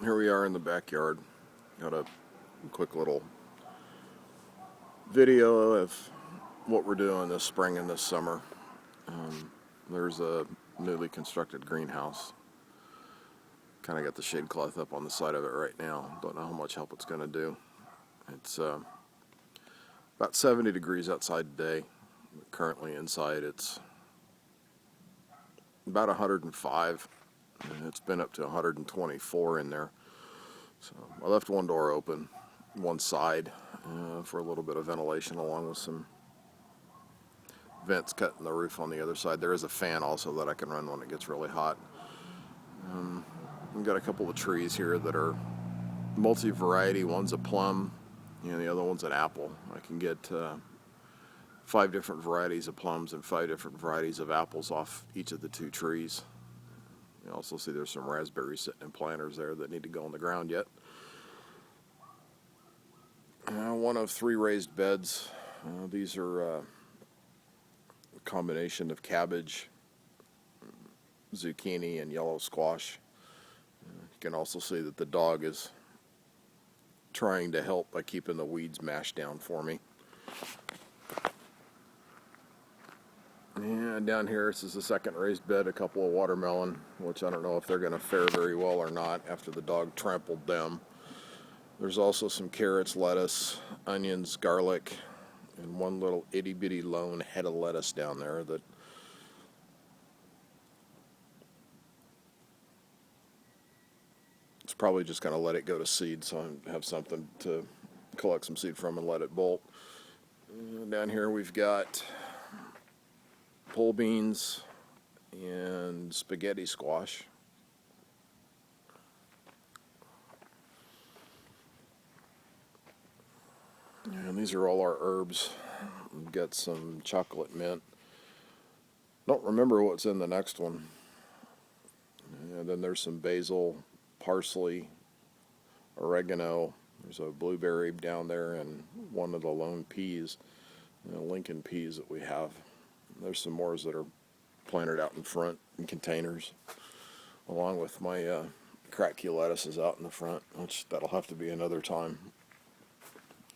Here we are in the backyard. Got a quick little video of what we're doing this spring and this summer. There's a newly constructed greenhouse. Kind of got the shade cloth up on the side of it right now. Don't know how much help it's going to do. It's about 70 degrees outside today. Currently inside it's about 105. And it's been up to 124 in there. So I left one door open, one side, for a little bit of ventilation, along with some vents cut in the roof on the other side. There is a fan also that I can run when it gets really hot. We've got a couple of trees here that are multi-variety. One's a plum, the other one's an apple. I can get 5 different varieties of plums and 5 different varieties of apples off each of the 2 trees. You also see there's some raspberries sitting in planters there that need to go in the ground yet. One of 3 raised beds. These are a combination of cabbage, zucchini, and yellow squash. You can also see that the dog is trying to help by keeping the weeds mashed down for me. And down here, this is the second raised bed, a couple of watermelon, which I don't know if they're going to fare very well or not after the dog trampled them. There's also some carrots, lettuce, onions, garlic, and one little itty-bitty lone head of lettuce down there that it's probably just going to let it go to seed, so I have something to collect some seed from and let it bolt. Down here we've got pole beans and spaghetti squash. And these are all our herbs. We've got some chocolate mint. Don't remember what's in the next one. And then there's some basil, parsley, oregano. There's a blueberry down there and one of the lone peas, Lincoln peas that we have. There's some more that are planted out in front in containers, along with my Kratky lettuces out in the front, which that'll have to be another time.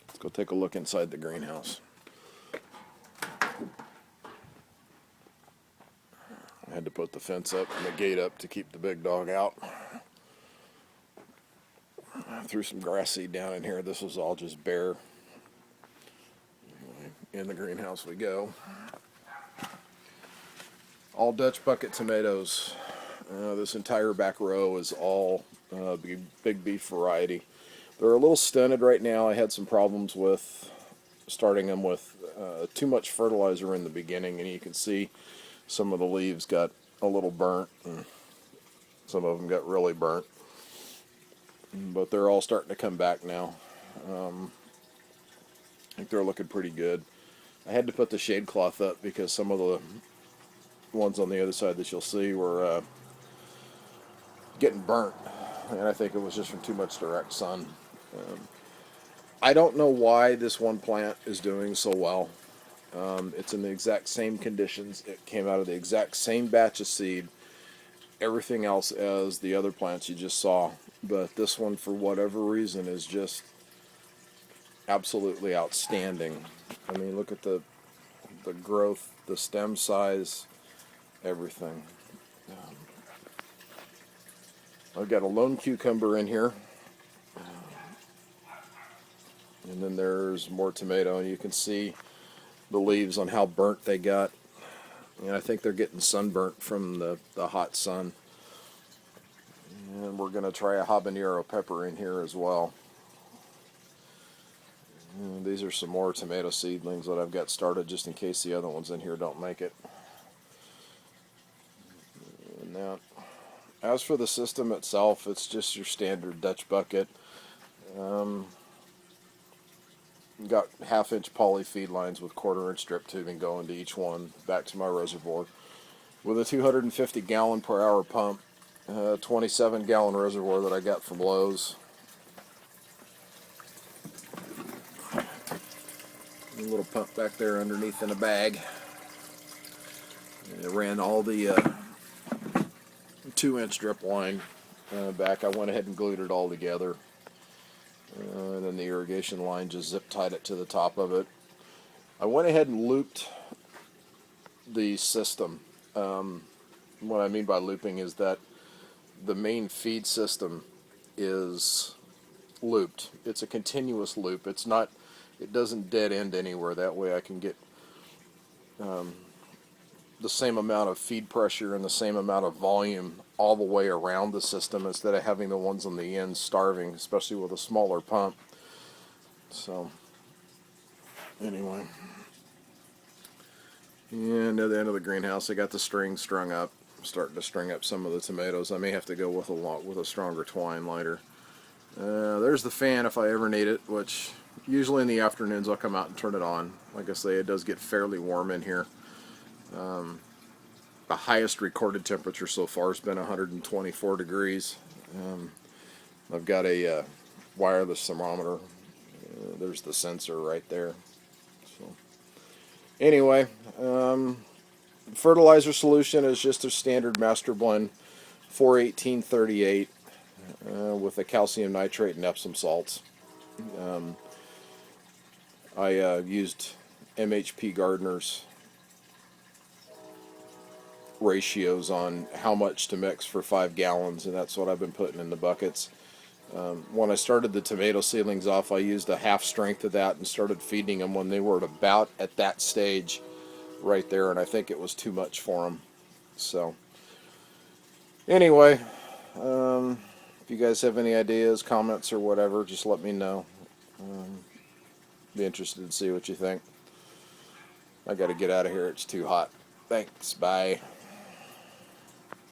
Let's go take a look inside the greenhouse. I had to put the fence up and the gate up to keep the big dog out. I threw some grass seed down in here. This was all just bare. Anyway, in the greenhouse we go. All Dutch bucket tomatoes. This entire back row is all big beef variety. They're a little stunted right now. I had some problems with starting them with too much fertilizer in the beginning, and you can see some of the leaves got a little burnt, and some of them got really burnt. But they're all starting to come back now. I think they're looking pretty good. I had to put the shade cloth up because some of the ones on the other side that you'll see were getting burnt, and I think it was just from too much direct sun. I don't know why this one plant is doing so well. It's in the exact same conditions. It came out of the exact same batch of seed, everything else as the other plants you just saw, but this one, for whatever reason, is just absolutely outstanding. I mean, look at the growth, the stem size, everything. I've got a lone cucumber in here, and then there's more tomato, and you can see the leaves on how burnt they got. And I think they're getting sunburnt from the hot sun. And we're going to try a habanero pepper in here as well. And these are some more tomato seedlings that I've got started just in case the other ones in here don't make it. And now, as for the system itself, it's just your standard Dutch bucket. Got 1/2-inch poly feed lines with 1/4-inch strip tubing going to each one back to my reservoir. With a 250 gallon per hour pump, 27 gallon reservoir that I got from Lowe's. A little pump back there underneath in a bag. And it ran all the 2-inch drip line back. I went ahead and glued it all together. And then the irrigation line just zip tied it to the top of it. I went ahead and looped the system. What I mean by looping is that the main feed system is looped. It's a continuous loop. It doesn't dead end anywhere. That way I can get the same amount of feed pressure and the same amount of volume all the way around the system instead of having the ones on the end starving, especially with a smaller pump. So anyway, and at the end of the greenhouse I got the string strung up. I'm starting to string up some of the tomatoes. I may have to go with a stronger twine later. There's the fan if I ever need it, which usually in the afternoons I'll come out and turn it on. Like I say, it does get fairly warm in here. The highest recorded temperature so far has been 124 degrees. I've got a wireless thermometer. There's the sensor right there. So anyway, fertilizer solution is just a standard master blend 41838 with a calcium nitrate and Epsom salts. I used MHP Gardner's ratios on how much to mix for 5 gallons, and that's what I've been putting in the buckets. When I started the tomato seedlings off, I used a half strength of that and started feeding them when they were about at that stage right there, and I think it was too much for them. So anyway, if you guys have any ideas, comments, or whatever, just let me know. Be interested to see what you think. I got to get out of here. It's too hot. Thanks. Bye.